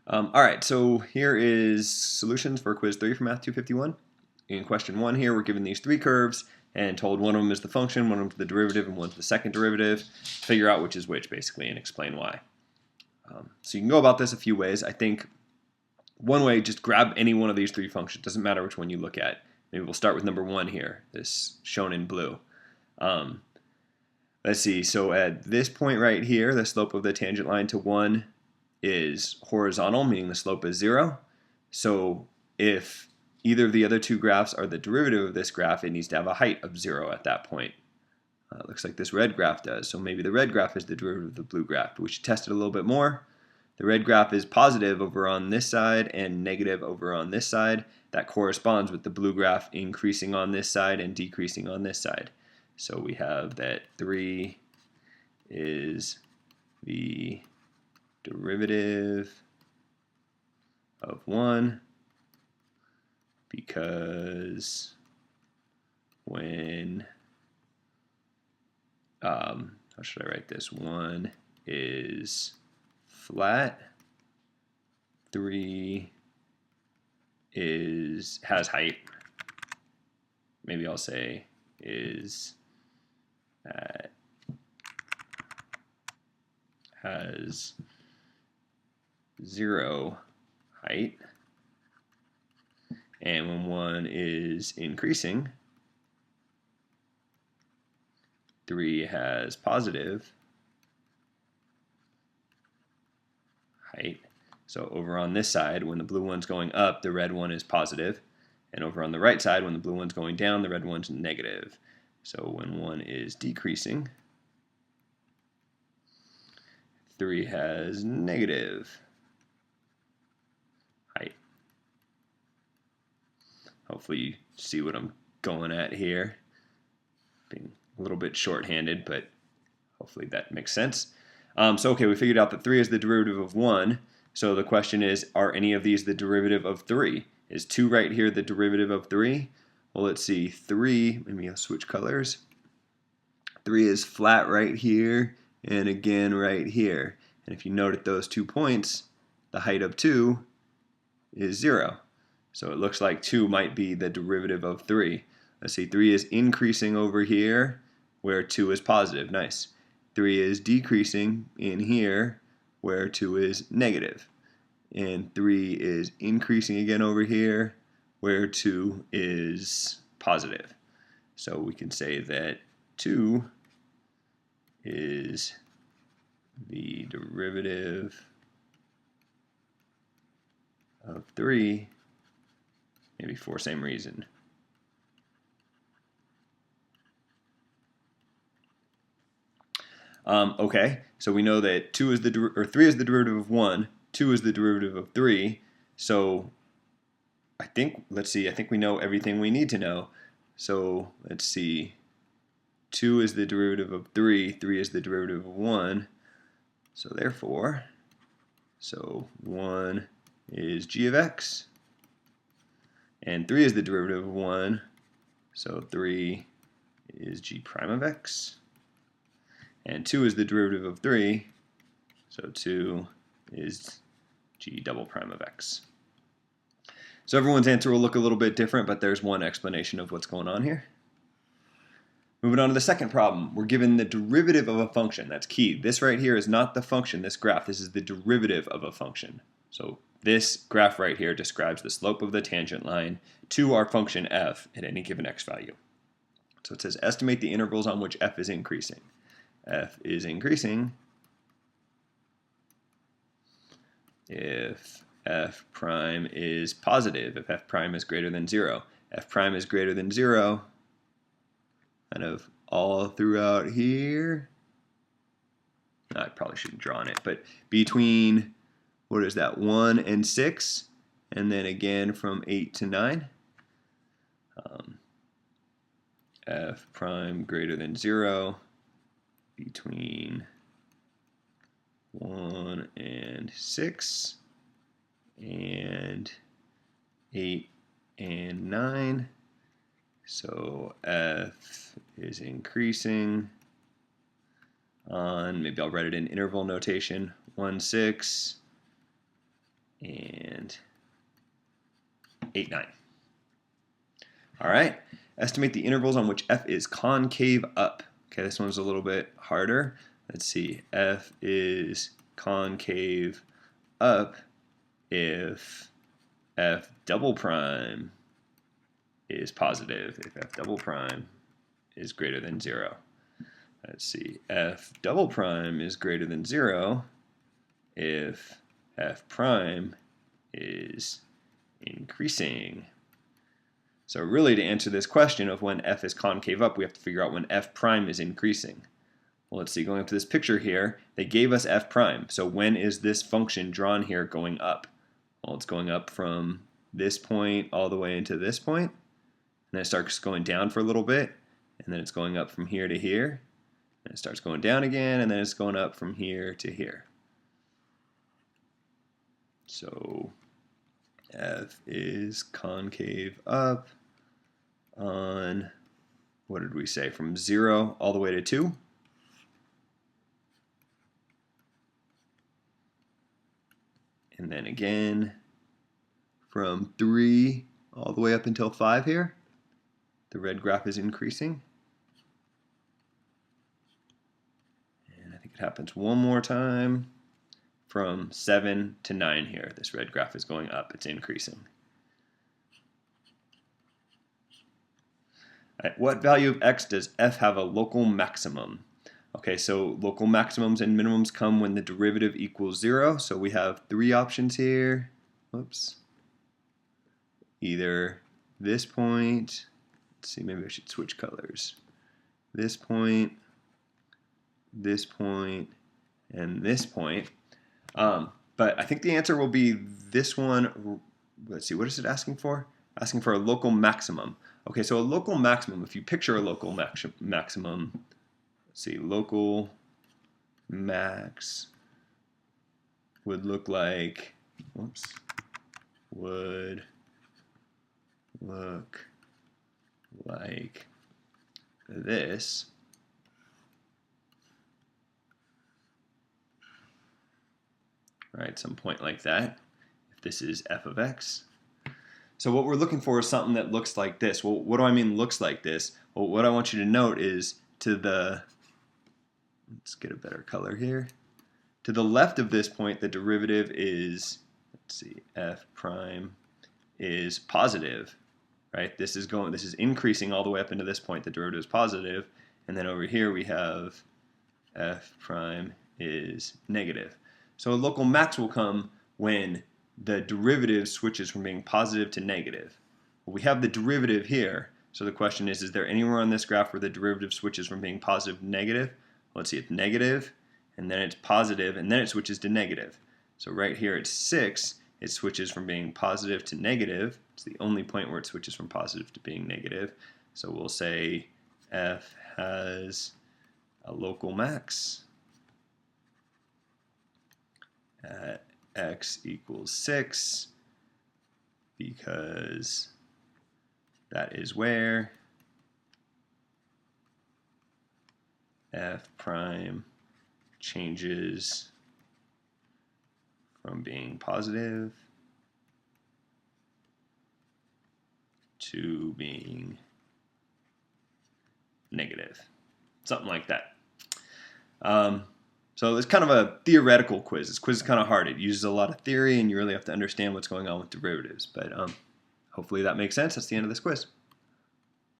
All right, so here is solutions for quiz 3 for Math 251. In question 1 here, we're given these three curves and told one of them is the function, one of them is the derivative, and one's the second derivative. Figure out which is which, basically, and explain why. So you can go about this a few ways. I think one way, just grab any one of these three functions. Doesn't matter which one you look at. Maybe we'll start with number 1 here, this shown in blue. Let's see, so at this point right here, the slope of the tangent line to 1 is horizontal, meaning the slope is 0. So if either of the other two graphs are the derivative of this graph, it needs to have a height of 0 at that point. Looks like this red graph does. So maybe the red graph is the derivative of the blue graph. But we should test it a little bit more. The red graph is positive over on this side and negative over on this side. That corresponds with the blue graph increasing on this side and decreasing on this side. So we have that 3 is the derivative of 1 because when, how should I write this? 1 is flat, 3 has height. Maybe I'll say has 0 height, and when 1 is increasing, 3 has positive height. So over on this side, when the blue one's going up, the red one is positive, and over on the right side, when the blue one's going down, the red one's negative. So when 1 is decreasing, 3 has negative height. Hopefully you see what I'm going at here. Being a little bit shorthanded, but hopefully that makes sense. Okay, we figured out that 3 is the derivative of 1. So the question is, are any of these the derivative of 3? Is 2 right here the derivative of 3? Well, let's see. 3, maybe I'll switch colors. 3 is flat right here, and again right here. And if you note at those 2 points, the height of 2 is 0. So it looks like 2 might be the derivative of 3. Let's see, 3 is increasing over here, where 2 is positive. Nice. 3 is decreasing in here, where 2 is negative. And 3 is increasing again over here, where 2 is positive. So we can say that 2 is the derivative of 3, maybe for same reason. Okay, so we know that 3 is the derivative of 1, 2 is the derivative of 3. So I think we know everything we need to know. So let's see. 2 is the derivative of 3, 3 is the derivative of 1. So therefore, 1 is g of x, and 3 is the derivative of 1, so 3 is g prime of x, and 2 is the derivative of 3, so 2 is g double prime of x. So everyone's answer will look a little bit different, but there's one explanation of what's going on here. Moving on to the second problem, we're given the derivative of a function. That's key. This right here is not the function, this graph. This is the derivative of a function. So this graph right here describes the slope of the tangent line to our function f at any given x value. So it says estimate the intervals on which f is increasing. F is increasing if f prime is positive, if f prime is greater than 0. F prime is greater than 0 kind of all throughout here. I probably shouldn't draw on it, but between, what is that, 1 and 6, and then again from 8 to 9. F prime greater than 0 between 1 and 6, and 8 and 9. So f is increasing on, maybe I'll write it in interval notation, 1, 6, and 8, 9. All right, estimate the intervals on which f is concave up. Okay, this one's a little bit harder. Let's see, f is concave up if f double prime is positive, if f double prime is greater than 0. Let's see, f double prime is greater than 0 if f prime is increasing. So really, to answer this question of when f is concave up, we have to figure out when f prime is increasing. Well, let's see, going up to this picture here, they gave us f prime. So when is this function drawn here going up? Well, it's going up from this point all the way into this point, and then it starts going down for a little bit, and then it's going up from here to here, and it starts going down again, and then it's going up from here to here. So f is concave up on, what did we say, from 0 all the way to 2? And then again from 3 all the way up until 5 here. The red graph is increasing. And I think it happens one more time. From 7 to 9 here, this red graph is going up, it's increasing. At what value of x does f have a local maximum? Okay, so local maximums and minimums come when the derivative equals 0. So we have 3 options here. Whoops. Either this point, let's see, maybe I should switch colors. This point, and this point. But I think the answer will be this one. Let's see, what is it asking for? Asking for a local maximum. Okay, so a local maximum, if you picture a local maximum, let's see, local max would look like, would look like this. Right, some point like that, if this is f of x. So what we're looking for is something that looks like this. Well, what do I mean looks like this? Well, what I want you to note is to the, let's get a better color here. To the left of this point, the derivative is, let's see, f prime is positive, right? This is increasing all the way up into this point. The derivative is positive, and then over here we have f prime is negative. So a local max will come when the derivative switches from being positive to negative. Well, we have the derivative here, so the question is there anywhere on this graph where the derivative switches from being positive to negative? Well, let's see, it's negative, and then it's positive, and then it switches to negative. So right here at 6, it switches from being positive to negative. It's the only point where it switches from positive to being negative. So we'll say f has a local max at x equals 6 because that is where f prime changes from being positive to being negative. Something like that. So it's kind of a theoretical quiz. This quiz is kind of hard. It uses a lot of theory, and you really have to understand what's going on with derivatives. But hopefully that makes sense. That's the end of this quiz.